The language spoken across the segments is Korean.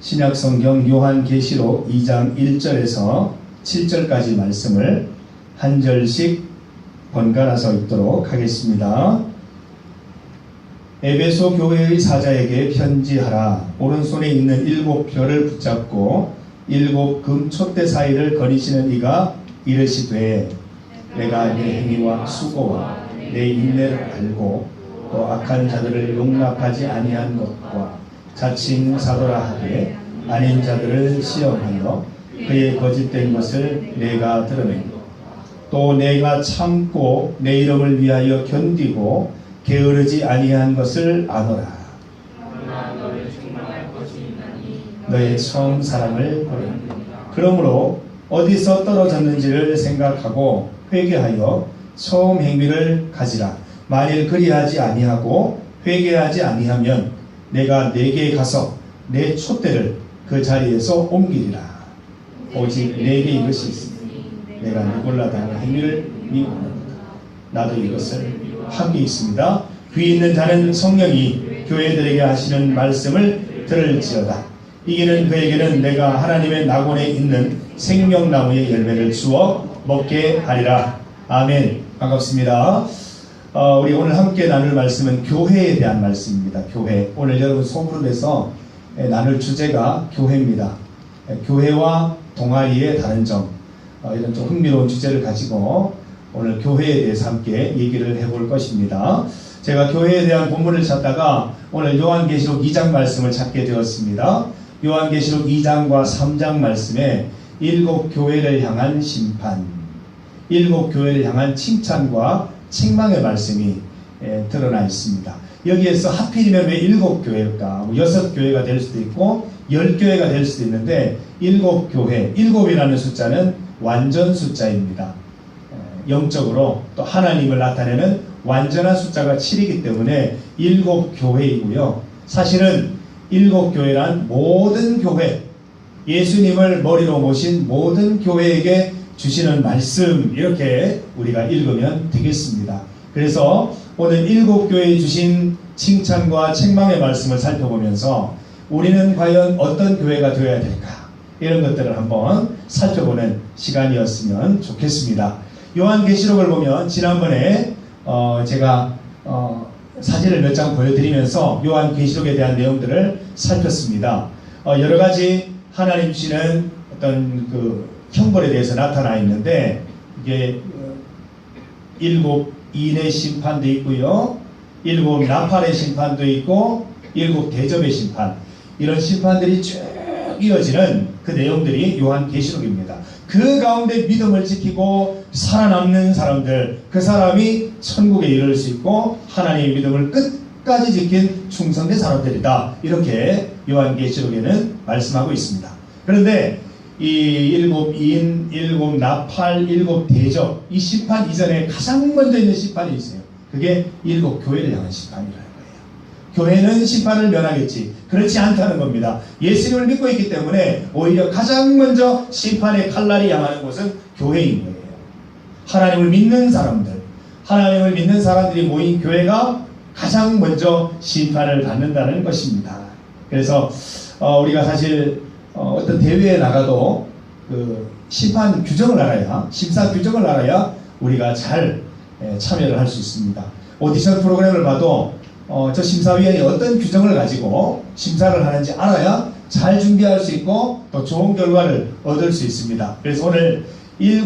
신약성경 요한계시록 2장 1절에서 7절까지 말씀을 한 절씩 번갈아서 읽도록 하겠습니다. 에베소 교회의 사자에게 편지하라. 오른손에 있는 7별을 붙잡고 7 금촛대 사이를 거니시는 이가 이르시되 내가 내 행위와 수고와 내 인내를 알고 또 악한 자들을 용납하지 아니한 것과 자칭 사도라 하되 아닌 자들을 시험하여 그의 거짓된 것을 내가 드러내고 또 내가 참고 내 이름을 위하여 견디고 게으르지 아니한 것을 아노라. 너의 처음 사랑을 버리라. 그러므로 어디서 떨어졌는지를 생각하고 회개하여 처음 행위를 가지라. 만일 그리하지 아니하고 회개하지 아니하면 내가 내게 가서 내 촛대를 그 자리에서 옮기리라. 오직 내게 이것이 있으니 내가 누굴라 당한 행위를 미워하노라. 나도 이것을 함께 있습니다. 귀 있는 자는 성령이 교회들에게 하시는 말씀을 들을지어다. 이기는 그에게는 내가 하나님의 낙원에 있는 생명나무의 열매를 주어 먹게 하리라. 아멘. 반갑습니다. 우리 오늘 함께 나눌 말씀은 교회에 대한 말씀입니다. 교회. 오늘 여러분 소그룹에서 나눌 주제가 교회입니다. 교회와 동아리의 다른 점, 이런 좀 흥미로운 주제를 가지고 오늘 교회에 대해서 함께 얘기를 해볼 것입니다. 제가 교회에 대한 본문을 찾다가 오늘 요한계시록 2장 말씀을 찾게 되었습니다. 요한계시록 2장과 3장 말씀에 7 교회를 향한 심판, 7 교회를 향한 칭찬과 책망의 말씀이 드러나 있습니다. 여기에서 하필이면 왜 7 교회일까? 6 교회가 될 수도 있고 10교회가 될 수도 있는데 7 교회, 7이라는 숫자는 완전 숫자입니다. 영적으로 또 하나님을 나타내는 완전한 숫자가 7이기 때문에 7 교회이고요. 사실은 7 교회란 모든 교회, 예수님을 머리로 모신 모든 교회에게 주시는 말씀, 이렇게 우리가 읽으면 되겠습니다. 그래서 오늘 7 교회에 주신 칭찬과 책망의 말씀을 살펴보면서 우리는 과연 어떤 교회가 되어야 될까? 이런 것들을 한번 살펴보는 시간이었으면 좋겠습니다. 요한계시록을 보면 지난번에 제가 사진을 몇 장 보여드리면서 요한계시록에 대한 내용들을 살폈습니다. 여러 가지 하나님 주시는 어떤 그 형벌에 대해서 나타나 있는데, 이게 7 인의 심판도 있고요, 7 나팔의 심판도 있고 7 대접의 심판, 이런 심판들이 쭉 이어지는 그 내용들이 요한계시록입니다. 그 가운데 믿음을 지키고 살아남는 사람들, 그 사람이 천국에 이를 수 있고 하나님의 믿음을 끝까지 지킨 충성된 사람들이다, 이렇게 요한계시록에는 말씀하고 있습니다. 그런데 이 7 인, 7 나팔, 7 대접, 이 심판 이전에 가장 먼저 있는 심판이 있어요. 그게 7 교회를 향한 심판이라는 거예요. 교회는 심판을 면하겠지, 그렇지 않다는 겁니다. 예수님을 믿고 있기 때문에 오히려 가장 먼저 심판의 칼날이 향하는 곳은 교회인 거예요. 하나님을 믿는 사람들, 하나님을 믿는 사람들이 모인 교회가 가장 먼저 심판을 받는다는 것입니다. 그래서 우리가 사실 어떤 대회에 나가도 그 심판 규정을 알아야, 심사 규정을 알아야 우리가 잘 참여를 할 수 있습니다. 오디션 프로그램을 봐도 저 심사위원이 어떤 규정을 가지고 심사를 하는지 알아야 잘 준비할 수 있고 또 좋은 결과를 얻을 수 있습니다. 그래서 오늘 7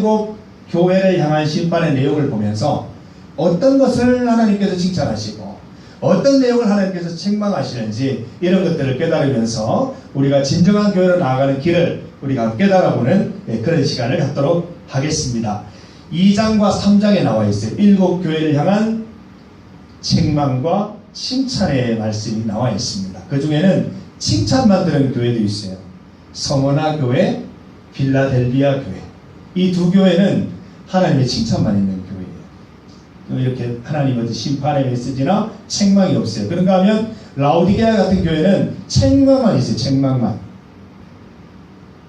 교회를 향한 심판의 내용을 보면서 어떤 것을 하나님께서 칭찬하시고 어떤 내용을 하나님께서 책망하시는지, 이런 것들을 깨달으면서 우리가 진정한 교회로 나아가는 길을 우리가 깨달아보는 그런 시간을 갖도록 하겠습니다. 2장과 3장에 나와 있어요. 7 교회를 향한 책망과 칭찬의 말씀이 나와 있습니다. 그 중에는 칭찬만 들은 교회도 있어요. 서머나 교회, 빌라델비아 교회. 이 두 교회는 하나님의 칭찬만 있는 교회예요. 이렇게 하나님의 심판의 메시지나 책망이 없어요. 그런가 하면 라오디게아 같은 교회는 책망만 있어요. 책망만.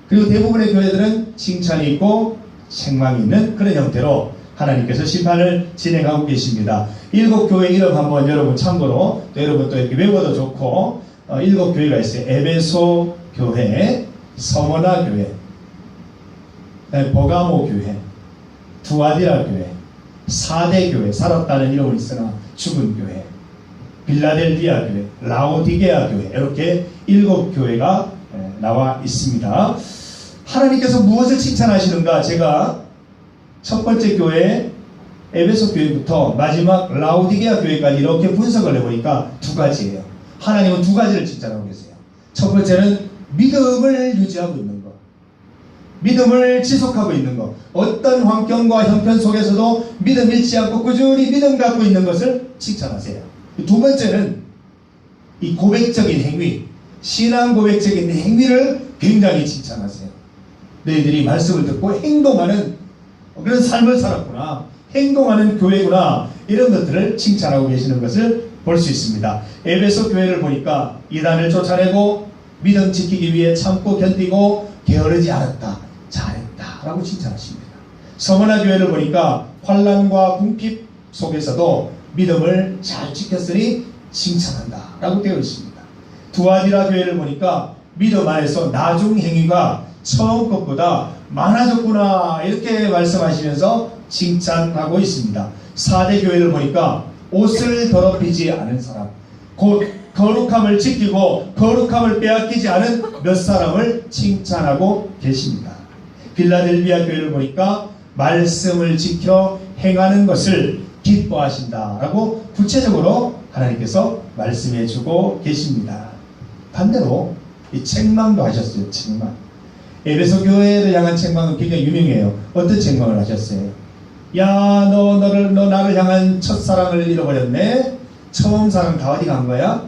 그리고 대부분의 교회들은 칭찬이 있고 책망이 있는 그런 형태로 하나님께서 심판을 진행하고 계십니다. 7 교회 이름 한번 여러분 참고로, 또 여러분 또 이렇게 외워도 좋고 일곱 교회가 있어요. 에베소 교회, 서머나 교회, 버가모 교회, 두아디라 교회, 사대 교회, 살았다는 이름은 있으나 죽은 교회, 빌라델비아 교회, 라오디게아 교회, 이렇게 일곱 교회가 나와 있습니다. 하나님께서 무엇을 칭찬하시는가? 제가 첫 번째 교회 에베소 교회부터 마지막 라오디게아 교회까지 이렇게 분석을 해보니까 두 가지예요. 하나님은 두 가지를 칭찬하고 계세요. 첫 번째는 믿음을 유지하고 있는 것, 믿음을 지속하고 있는 것, 어떤 환경과 형편 속에서도 믿음 잃지 않고 꾸준히 믿음 갖고 있는 것을 칭찬하세요. 두 번째는 이 고백적인 행위, 신앙 고백적인 행위를 굉장히 칭찬하세요. 너희들이 말씀을 듣고 행동하는 그런 삶을 살았구나, 행동하는 교회구나, 이런 것들을 칭찬하고 계시는 것을 볼 수 있습니다. 에베소 교회를 보니까 이단을 쫓아내고 믿음 지키기 위해 참고 견디고 게으르지 않았다, 잘했다 라고 칭찬하십니다. 서머나 교회를 보니까 환난과 궁핍 속에서도 믿음을 잘 지켰으니 칭찬한다 라고 되어 있습니다. 두아디라 교회를 보니까 믿음 안에서 나중 행위가 처음 것보다 많아졌구나, 이렇게 말씀하시면서 칭찬하고 있습니다. 사대 교회를 보니까 옷을 더럽히지 않은 사람, 곧 거룩함을 지키고 거룩함을 빼앗기지 않은 몇 사람을 칭찬하고 계십니다. 빌라델비아 교회를 보니까 말씀을 지켜 행하는 것을 기뻐하신다라고 구체적으로 하나님께서 말씀해 주고 계십니다. 반대로 이 책망도 하셨어요. 책망. 에베소 교회를 향한 책망은 굉장히 유명해요. 어떤 책망을 하셨어요? 야, 너 나를 향한 첫사랑을 잃어버렸네. 처음 사랑 다 어디 간 거야?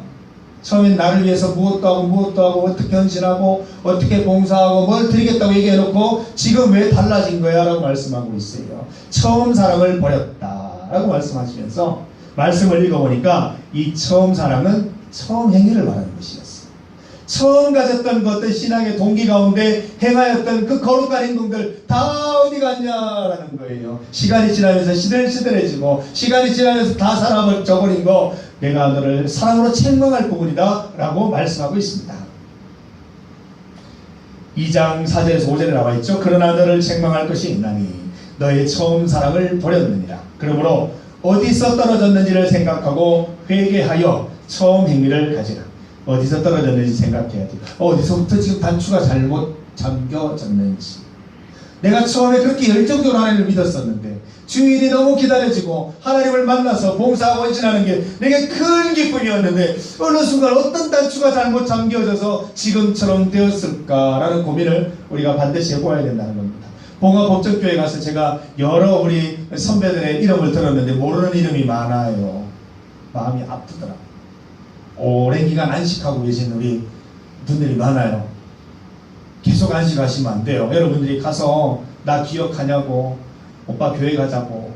처음엔 나를 위해서 무엇도 하고 어떻게 헌신하고 어떻게 봉사하고 뭘 드리겠다고 얘기해놓고 지금 왜 달라진 거야? 라고 말씀하고 있어요. 처음 사랑을 버렸다 라고 말씀하시면서 말씀을 읽어보니까 이 처음 사랑은 처음 행위를 말하는 것이었어요. 처음 가졌던 그 어떤 신앙의 동기 가운데 행하였던 그 거룩한 행동들 다 어디 갔냐라는 거예요. 시간이 지나면서 시들시들해지고 시간이 지나면서 다 사라져버린 거, 내가 너를 사랑으로 책망할 부분이다 라고 말씀하고 있습니다. 2장 4절에서 5절에 나와 있죠. 그러나 너를 책망할 것이 있나니 너의 처음 사랑을 버렸느니라. 그러므로 어디서 떨어졌는지를 생각하고 회개하여 처음 행위를 가지라. 어디서 떨어졌는지 생각해야 돼요. 어디서부터 지금 단추가 잘못 잠겨졌는지. 내가 처음에 그렇게 열정적으로 하나님을 믿었었는데 주일이 너무 기다려지고 하나님을 만나서 봉사하고 헌신하는 게 내게 큰 기쁨이었는데 어느 순간 어떤 단추가 잘못 잠겨져서 지금처럼 되었을까라는 고민을 우리가 반드시 해보아야 된다는 겁니다. 봉화법정교회 가서 제가 여러 우리 선배들의 이름을 들었는데 모르는 이름이 많아요. 마음이 아프더라고요. 오랜 기간 안식하고 계신 우리 분들이 많아요. 계속 안식하시면 안 돼요. 여러분들이 가서 나 기억하냐고, 오빠 교회 가자고,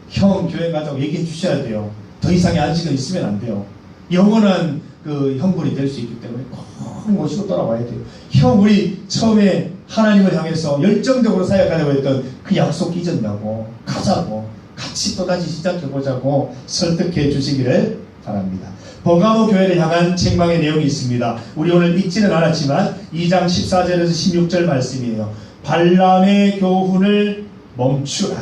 형 교회 가자고 얘기해 주셔야 돼요. 더 이상의 안식은 있으면 안 돼요. 영원한 그 형분이 될 수 있기 때문에 꼭 모시고 돌아와야 돼요. 형, 우리 처음에 하나님을 향해서 열정적으로 사역하려고 했던 그 약속 잊었냐고, 가자고, 같이 또다시 시작해보자고 설득해 주시기를 바랍니다. 버가모 교회를 향한 책망의 내용이 있습니다. 우리 오늘 읽지는 않았지만 2장 14절에서 16절 말씀이에요. 발람의 교훈을 멈추라.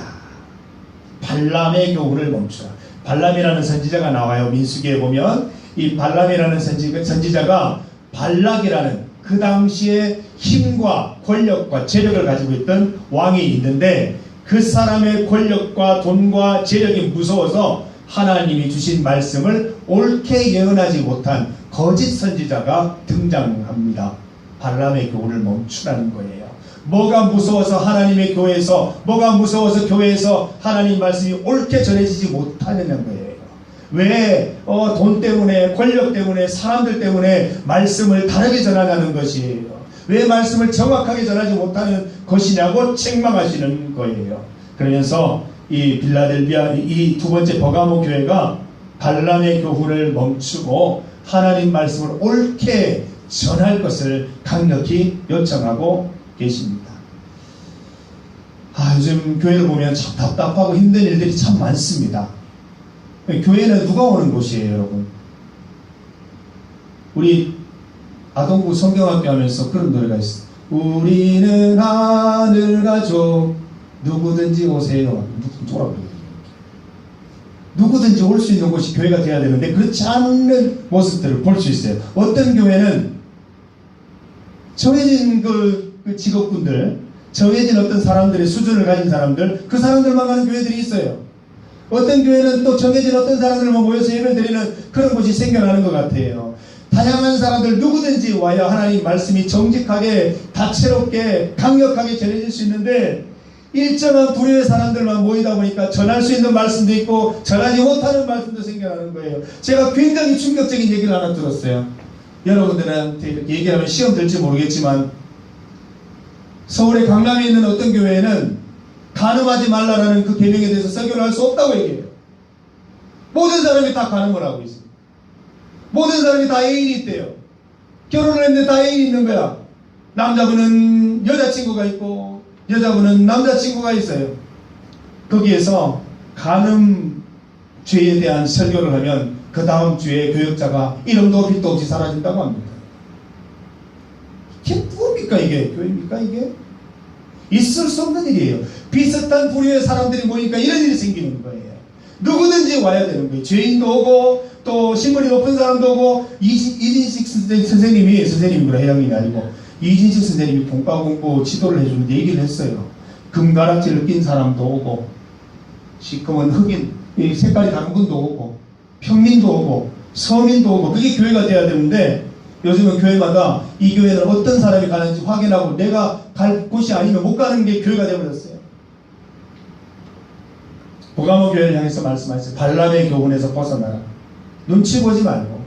발람의 교훈을 멈추라. 발람이라는 선지자가 나와요. 민수기에 보면 이 발람이라는 선지자가 발락이라는 그 당시에 힘과 권력과 재력을 가지고 있던 왕이 있는데 그 사람의 권력과 돈과 재력이 무서워서 하나님이 주신 말씀을 옳게 예언하지 못한 거짓 선지자가 등장합니다. 발람의 교훈을 멈추라는 거예요. 뭐가 무서워서 하나님의 교회에서, 뭐가 무서워서 교회에서 하나님 말씀이 옳게 전해지지 못하느냐는 거예요. 왜 돈 때문에, 권력 때문에, 사람들 때문에 말씀을 다르게 전하냐는 것이에요. 왜 말씀을 정확하게 전하지 못하는 것이냐고 책망하시는 거예요. 그러면서 이 빌라델비아 이 두 번째 버가모 교회가 발람의 교훈을 멈추고 하나님 말씀을 옳게 전할 것을 강력히 요청하고 계십니다. 요즘 교회를 보면 참 답답하고 힘든 일들이 참 많습니다. 교회는 누가 오는 곳이에요, 여러분? 우리 아동부 성경학교 하면서 그런 노래가 있어. 우리는 하늘 가족 누구든지 오세요. 누구든지 올 수 있는 곳이 교회가 되어야 되는데 그렇지 않은 모습들을 볼 수 있어요. 어떤 교회는 정해진 그 직업군들, 정해진 어떤 사람들의 수준을 가진 사람들, 그 사람들만 가는 교회들이 있어요. 어떤 교회는 또 정해진 어떤 사람들만 모여서 예배를 드리는 그런 곳이 생겨나는 것 같아요. 다양한 사람들 누구든지 와야 하나님 말씀이 정직하게, 다채롭게, 강력하게 전해질 수 있는데 일정한 부류의 사람들만 모이다 보니까 전할 수 있는 말씀도 있고 전하지 못하는 말씀도 생겨나는 거예요. 제가 굉장히 충격적인 얘기를 하나 들었어요. 여러분들한테 이렇게 얘기를 하면 시험 될지 모르겠지만 서울의 강남에 있는 어떤 교회에는 간음하지 말라라는 그 계명에 대해서 설교를 할 수 없다고 얘기해요. 모든 사람이 다 간음을 하고 있어요. 모든 사람이 다 애인이 있대요. 결혼을 했는데 다 애인이 있는 거야. 남자분은 여자친구가 있고 여자분은 남자친구가 있어요. 거기에서 간음죄에 대한 설교를 하면 그 다음 주에 교역자가 이름도 빛도 없이 사라진다고 합니다. 이게 뭡니까 이게? 교회입니까 이게? 있을 수 없는 일이에요. 비슷한 부류의 사람들이 모이니까 이런 일이 생기는 거예요. 누구든지 와야 되는 거예요. 죄인도 오고 또 신분이 높은 사람도 오고. 이진식 선생님이구나, 회장님이 아니고 이진식 선생님이 본과 공부 지도를 해주는데 얘기를 했어요. 금가락지를 낀 사람도 오고 시커먼 흑인 색깔이 다른 분도 오고 평민도 오고 서민도 오고. 그게 교회가 돼야 되는데 요즘은 교회마다 이 교회는 어떤 사람이 가는지 확인하고 내가 갈 곳이 아니면 못 가는 게 교회가 되어버렸어요. 보가모 교회를 향해서 말씀하셨어요. 발람의 교훈에서 벗어나라. 눈치 보지 말고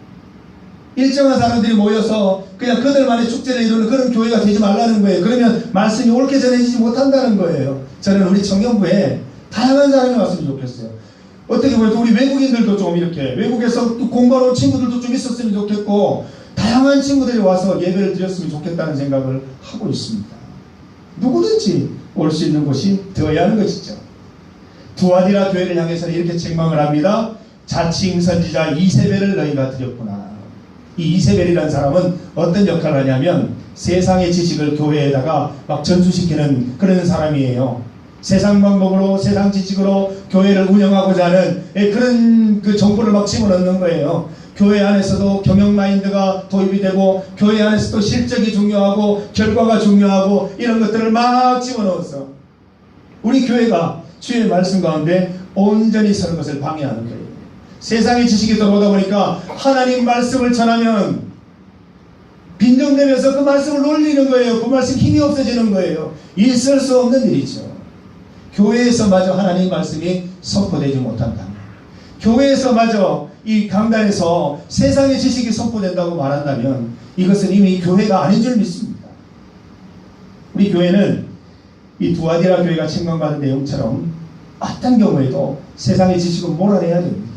일정한 사람들이 모여서 그냥 그들만의 축제를 이루는 그런 교회가 되지 말라는 거예요. 그러면 말씀이 옳게 전해지지 못한다는 거예요. 저는 우리 청년부에 다양한 사람이 왔으면 좋겠어요. 어떻게 보면 우리 외국인들도 좀 이렇게 외국에서 공부하러 온 친구들도 좀 있었으면 좋겠고 다양한 친구들이 와서 예배를 드렸으면 좋겠다는 생각을 하고 있습니다. 누구든지 올 수 있는 곳이 되어야 하는 것이죠. 두아디라 교회를 향해서는 이렇게 책망을 합니다. 자칭 선지자 이세벨을 너희가 드렸구나. 이 이세벨이라는 사람은 어떤 역할을 하냐면 세상의 지식을 교회에다가 막 전수시키는 그런 사람이에요. 세상 방법으로 세상 지식으로 교회를 운영하고자 하는 그런 그 정보를 막 집어넣는 거예요. 교회 안에서도 경영 마인드가 도입이 되고 교회 안에서도 실적이 중요하고 결과가 중요하고 이런 것들을 막 집어넣었어. 우리 교회가 주의 말씀 가운데 온전히 서는 것을 방해하는 거예요. 세상의 지식이 들어오다 보니까 하나님 말씀을 전하면 빈정되면서 그 말씀을 놀리는 거예요. 그 말씀 힘이 없어지는 거예요. 있을 수 없는 일이죠. 교회에서마저 하나님 말씀이 선포되지 못한다. 교회에서마저 이 강단에서 세상의 지식이 선포된다고 말한다면 이것은 이미 교회가 아닌 줄 믿습니다. 우리 교회는 이 두아디라 교회가 책망받은 내용처럼 어떤 경우에도 세상의 지식은 몰아내야 됩니다.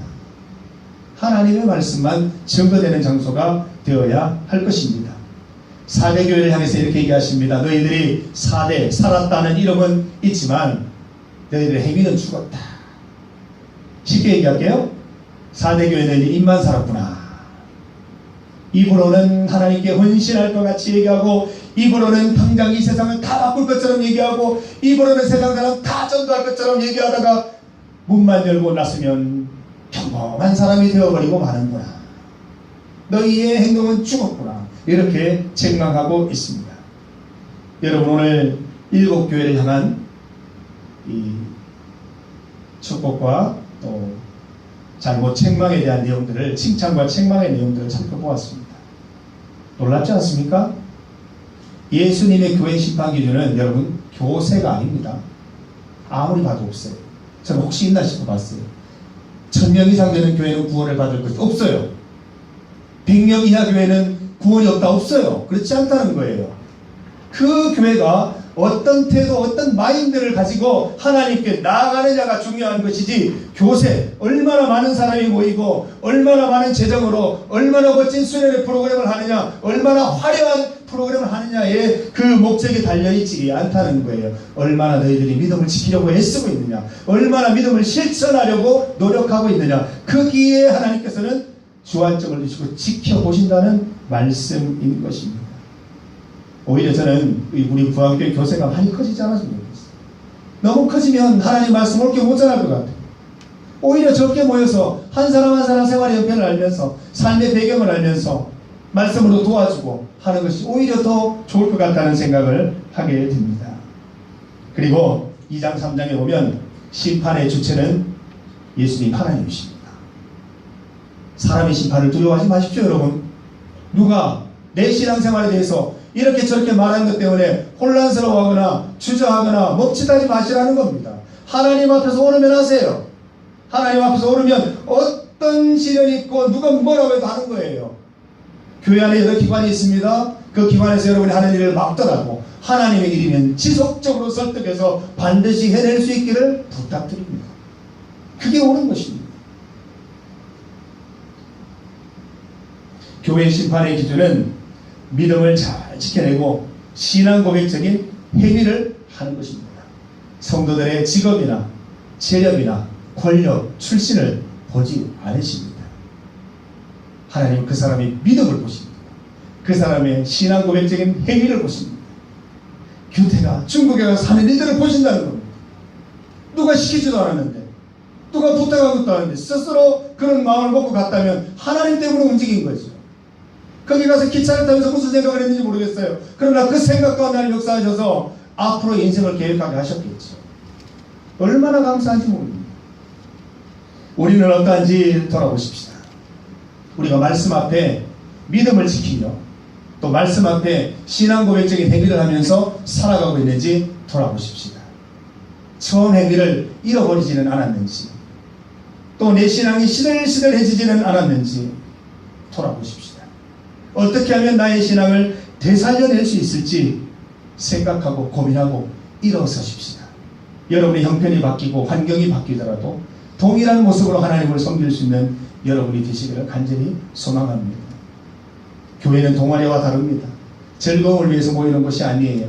하나님의 말씀만 증거되는 장소가 되어야 할 것입니다. 4대 교회를 향해서 이렇게 얘기하십니다. 너희들이 4대 살았다는 이름은 있지만 너희들의 행위는 죽었다. 쉽게 얘기할게요. 4대 교회는 입만 살았구나. 입으로는 하나님께 헌신할 것 같이 얘기하고 입으로는 당장 이 세상을 다 바꿀 것처럼 얘기하고 입으로는 세상 사람 다 전도할 것처럼 얘기하다가 문만 열고 나서면 평범한 사람이 되어버리고 마는구나. 너희의 행동은 죽었구나. 이렇게 책망하고 있습니다. 여러분 오늘 7교회를 향한 이 축복과 또 잘못 책망에 대한 내용들을 칭찬과 책망의 내용들을 살펴보았습니다. 놀랍지 않습니까? 예수님의 교회 심판 기준은 여러분 교세가 아닙니다. 아무리 봐도 없어요. 저는 혹시 있나 싶어 봤어요. 1000명 이상 되는 교회는 구원을 받을 것이 없어요. 100명 이하 교회는 구원이 없다 없어요. 그렇지 않다는 거예요. 그 교회가 어떤 태도, 어떤 마인드를 가지고 하나님께 나아가느냐가 중요한 것이지 교세, 얼마나 많은 사람이 모이고 얼마나 많은 재정으로 얼마나 멋진 수련회 프로그램을 하느냐, 얼마나 화려한 프로그램을 하느냐에 그 목적이 달려있지 않다는 거예요. 얼마나 너희들이 믿음을 지키려고 애쓰고 있느냐, 얼마나 믿음을 실천하려고 노력하고 있느냐, 거기에 하나님께서는 주안점을 두시고 지켜보신다는 말씀인 것입니다. 오히려 저는 우리 부안교회 교세가 많이 커지지 않았으면 좋겠어요. 너무 커지면 하나님 말씀 옳게 못 전할 것 같아요. 오히려 적게 모여서 한 사람 한 사람 생활의 형편을 알면서 삶의 배경을 알면서 말씀으로 도와주고 하는 것이 오히려 더 좋을 것 같다는 생각을 하게 됩니다. 그리고 2장 3장에 보면 심판의 주체는 예수님 하나님이십니다. 사람의 심판을 두려워하지 마십시오, 여러분. 누가 내 신앙생활에 대해서 이렇게 저렇게 말하는 것 때문에 혼란스러워하거나 주저하거나 멈칫하지 마시라는 겁니다. 하나님 앞에서 오르면 하세요. 하나님 앞에서 오르면 어떤 시련이 있고 누가 뭐라고 해도 하는 거예요. 교회 안에 여러 기관이 있습니다. 그 기관에서 여러분이 하는 일을 막더라도 하나님의 일이면 지속적으로 설득해서 반드시 해낼 수 있기를 부탁드립니다. 그게 옳은 것입니다. 교회 심판의 기준은 믿음을 잘 지켜내고 신앙 고백적인 행위를 하는 것입니다. 성도들의 직업이나 재력이나 권력, 출신을 보지 않으십니다. 하나님은 그 사람의 믿음을 보십니다. 그 사람의 신앙 고백적인 행위를 보십니다. 규태가 중국에 가서 사는 일들을 보신다는 겁니다. 누가 시키지도 않았는데, 누가 부탁한 것도 아닌데 스스로 그런 마음을 먹고 갔다면 하나님 때문에 움직인 거죠. 거기 가서 기차를 타면서 무슨 생각을 했는지 모르겠어요. 그러나 그 생각과 하나님 역사하셔서 앞으로 인생을 계획하게 하셨겠죠. 얼마나 감사한지 모릅니다. 우리는 어떠한지 돌아보십시다. 우리가 말씀 앞에 믿음을 지키며 또 말씀 앞에 신앙 고백적인 행위를 하면서 살아가고 있는지 돌아보십시다. 처음 행위를 잃어버리지는 않았는지, 또 내 신앙이 시들시들해지지는 않았는지 돌아보십시다. 어떻게 하면 나의 신앙을 되살려낼 수 있을지 생각하고 고민하고 일어서십시다. 여러분의 형편이 바뀌고 환경이 바뀌더라도 동일한 모습으로 하나님을 섬길 수 있는 여러분이 되시기를 간절히 소망합니다. 교회는 동아리와 다릅니다. 즐거움을 위해서 모이는 것이 아니에요.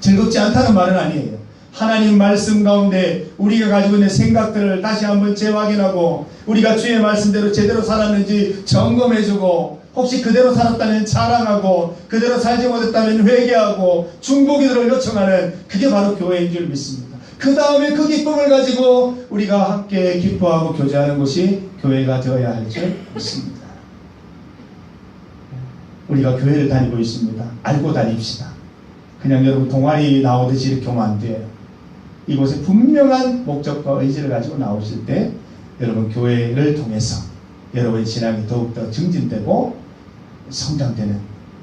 즐겁지 않다는 말은 아니에요. 하나님 말씀 가운데 우리가 가지고 있는 생각들을 다시 한번 재확인하고 우리가 주의 말씀대로 제대로 살았는지 점검해주고, 혹시 그대로 살았다면 자랑하고 그대로 살지 못했다면 회개하고 중보기도를 요청하는, 그게 바로 교회인 줄 믿습니다. 그 다음에 그 기쁨을 가지고 우리가 함께 기뻐하고 교제하는 것이 교회가 되어야 할 줄 믿습니다. 우리가 교회를 다니고 있습니다. 알고 다닙시다. 그냥 여러분 동아리 나오듯이 이렇게 오면 안 돼요. 이곳에 분명한 목적과 의지를 가지고 나오실 때 여러분 교회를 통해서 여러분의 신앙이 더욱더 증진되고 성장되는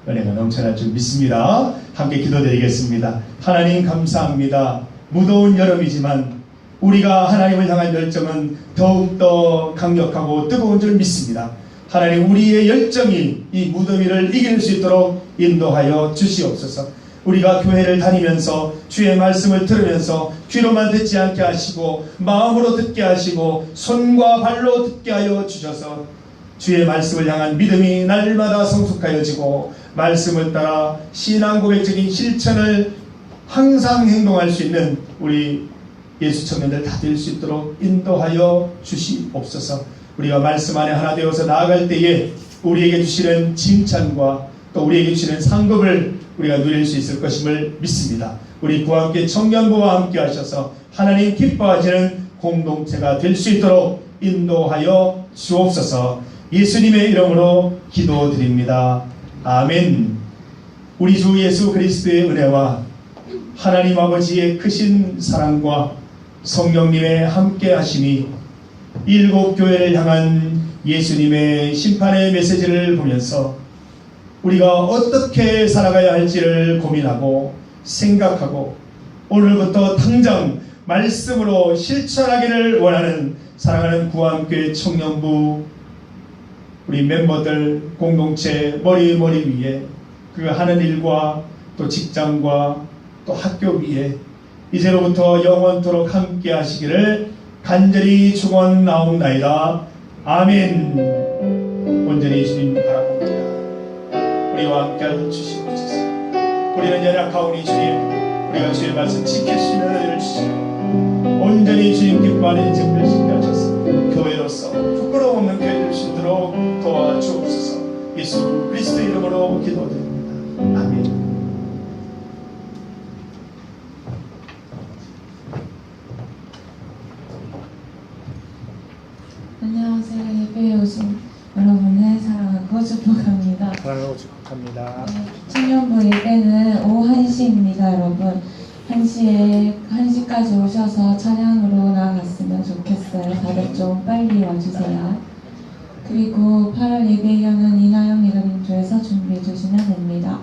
은혜가 넘쳐날 줄 믿습니다. 함께 기도드리겠습니다. 하나님 감사합니다. 무더운 여름이지만 우리가 하나님을 향한 열정은 더욱더 강력하고 뜨거운 줄 믿습니다. 하나님, 우리의 열정이 이 무더위를 이길 수 있도록 인도하여 주시옵소서. 우리가 교회를 다니면서 주의 말씀을 들으면서 귀로만 듣지 않게 하시고 마음으로 듣게 하시고 손과 발로 듣게 하여 주셔서 주의 말씀을 향한 믿음이 날마다 성숙하여지고 말씀을 따라 신앙 고백적인 실천을 항상 행동할 수 있는 우리 예수 청년들 다 될 수 있도록 인도하여 주시옵소서. 우리가 말씀 안에 하나 되어서 나아갈 때에 우리에게 주시는 칭찬과 또 우리에게 주시는 상급을 우리가 누릴 수 있을 것임을 믿습니다. 우리 부함께 청년부와 함께 하셔서 하나님 기뻐하시는 공동체가 될 수 있도록 인도하여 주옵소서. 예수님의 이름으로 기도드립니다. 아멘. 우리 주 예수 그리스도의 은혜와 하나님 아버지의 크신 사랑과 성령님의 함께 하심이 일곱 교회를 향한 예수님의 심판의 메시지를 보면서 우리가 어떻게 살아가야 할지를 고민하고 생각하고 오늘부터 당장 말씀으로 실천하기를 원하는 사랑하는 구한교회 청년부 우리 멤버들 공동체 머리 위에 그 하는 일과 또 직장과 또 학교 위에 이제로부터 영원토록 함께 하시기를 간절히 축원나옵나이다. 아멘. 온전히 주님 바라봅니다. 우리와 함께 해주시옵소서. 우리는 연약하오니 주님, 우리가 주의 말씀 지킬 수 있는 은혜를 주시고 온전히 주님 기뻐하는 인생 되시게 하소서. 교회로서 부끄러움 없는 교회 될 수 있도록 도와주옵소서. 예수 그리스도 이름으로 기도드립니다. 아멘. 안녕하세요. 예배에 오신 여러분을 사랑하고 축복합니다. 사랑하고 축복합니다. 청년부 예배는 오후 1시입니다. 여러분 1시까지 오셔서 찬양으로 나아갔으면 좋겠어요. 다들 좀 빨리 와주세요. 그리고 8월 예배경은 이나영 리더님조에서 준비해 주시면 됩니다.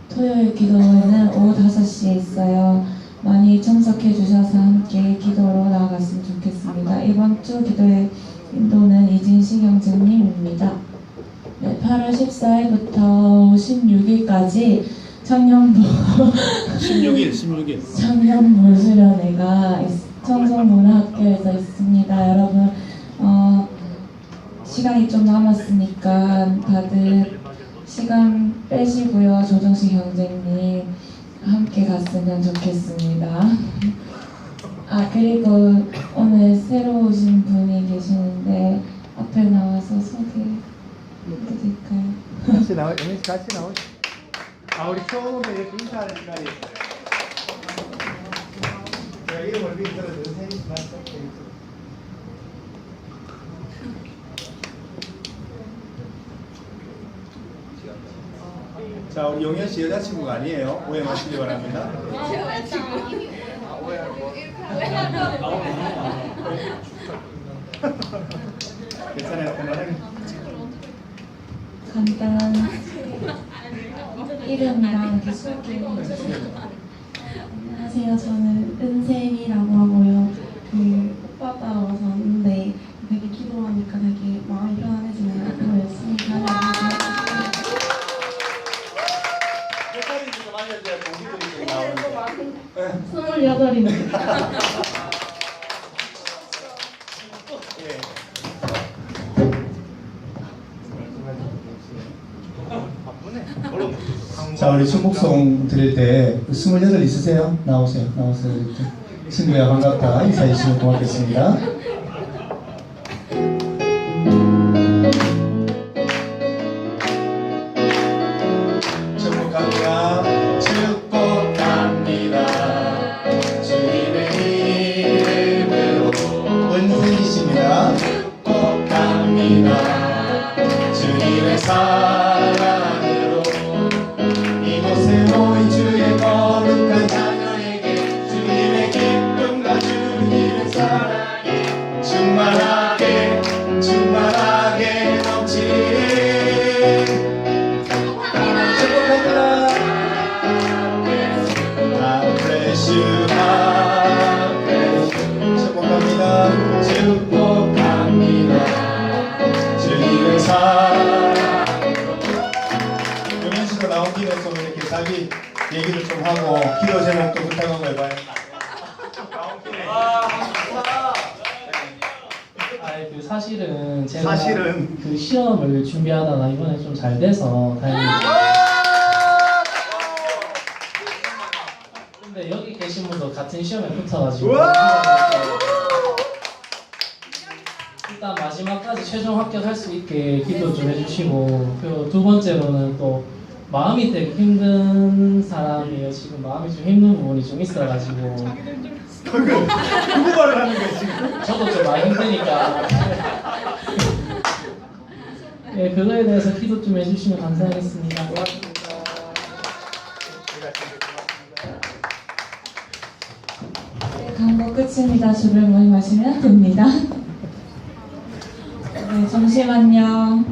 토요일 기도회는 오후 5시에 있어요. 많이 참석해 주셔서 함께 기도로 나아갔으면 좋겠습니다. 이번 주 기도회 인도는 이진식 형제님입니다. 네, 8월 14일부터 16일까지 청년부 16일 청년부 수련회가 청송문화학교에서 있습니다. 여러분 시간이 좀 남았으니까 다들 시간 빼시고요. 조정식 형제님 함께 갔으면 좋겠습니다. 아 그리고 오늘 새로 오신 분이 계시는데 앞에 나와서 소개해드릴까요? 같이 나오시. 우리 처음 오면 이렇게 인사하는 시간이 있어요. 제가 이름을 미리 들어주세요. 자, 우리 용현 씨 여자친구가 아니에요. 오해 마시기 바랍니다. 괜찮아요, 편안하게. 간단한 이름이랑 이렇게 소개. 안녕하세요. 저는 은생이라고 하고요. 오빠 따라와서 왔는데 되게 기도하니까 되게 마음이 편안해지네요. 앞으로 열심히 다녀보세요. 헷갈리는 좀 알려줘야 동기들이 좀 나오는데. 28입니다. 자, 우리 축복송 드릴 때 28 있으세요? 나오세요. 이렇게. 친구야 반갑다 인사해 주시면 고맙겠습니다. 축복합니다. 축복합니다. 주님의 이름으로 은생이십니다. 축복합니다. 주님의 사랑으로 이곳에 모인 주의 거룩한 자녀에게 주님의 기쁨과 주님의 사랑이 충만하게 넘치네. 축복합니다. I bless you, I bless you. 축복합니다. 축복합니다. 주님의 사랑. 용현 씨도 나온 김에 좀 이렇게 자기 얘기를 좀 하고 기도 제목도 부탁하고 해봐요. 사실은 제가 사실은 그 시험을 준비하다가 이번에 좀 잘 돼서 다행입니다. 근데 여기 계신 분도 같은 시험에 붙어가지고 일단 마지막까지 최종 합격할 수 있게 기도 좀 해주시고, 그리고 두 번째로는 또 마음이 되게 힘든 사람이에요. 지금 마음이 좀 힘든 부분이 좀 있어가지고. 누구 말을 하는 거야 지금? 저도 좀 많이 힘드니까. 네, 그거에 대해서 기도 좀 해주시면 감사하겠습니다. 네, 광고 끝입니다. 주를 모임하시면 됩니다. 네, 잠시만요.